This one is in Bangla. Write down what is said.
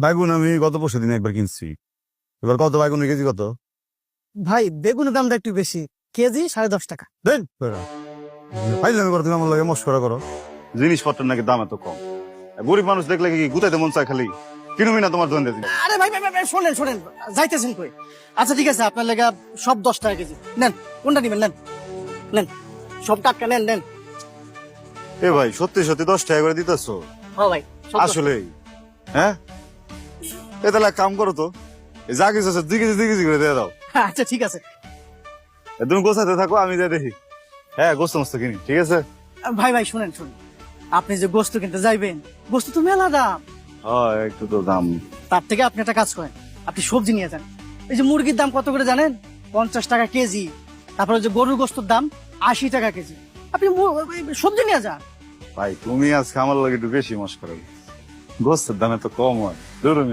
বেগুন আমি গত পরশু দিন একবার কিনছি। এবার কত বেগুনের কেজি কত? ভাই বেগুনের দামটা একটু বেশি, কেজি 10.5 টাকা। দেন ফাইজলামি করো, তুমি আমার লাগে মস্করা করো। জিনিসপত্রের নাকি দাম এত কম? গরিব মানুষ দেখলে কি গুতাইতে মন চায় খালি? কিনুমি না তোমার দোকান থেকে? আরে ভাই ভাই ভাই, ভাই, শোনেন শোনেন, যাইতেছেন কই? আচ্ছা ঠিক আছে, আপনার লেগা সব 10 টাকা কেজি নেন। কোনটা নিবেন নেন, নেন সব টাটকা নেন নেন। এ ভাই সত্যি সত্যি 10 টাকা করে দিতেছো? হ্যাঁ ভাই সব 10 আসলে হ্যাঁ, এ তাহলে এক কাম করো তো, এই যা কিছু আছে 2 কেজি করে দিয়ে দাও। টাকা। আচ্ছা ঠিক আছে তুমি গোছাতে থাকো, আমি যাই দেখি। হ্যাঁ, গোস্ত মস্ত কিনি, ঠিক আছে? ভাই ভাই, শুনেন শুনেন, আপনি যে গোস্ত কিনতে যাইবেন, গোস্ত তো মেলা দাম। হ্যাঁ, একটু তো দাম। তার থেকে আপনি একটা কাজ করেন, আপনি সবজি নিয়ে যান। এই যে মুরগির দাম কত করে জানেন? 50 টাকা কেজি। তারপরে যে গরুর গোস্তর দাম 80 টাকা কেজি। আপনি সবজি নিয়ে যান। ভাই তুমি আজকে আমার লাগে একটু বেশি মস্করা। গোস্তের দাম এত কম হয়? ধরুন।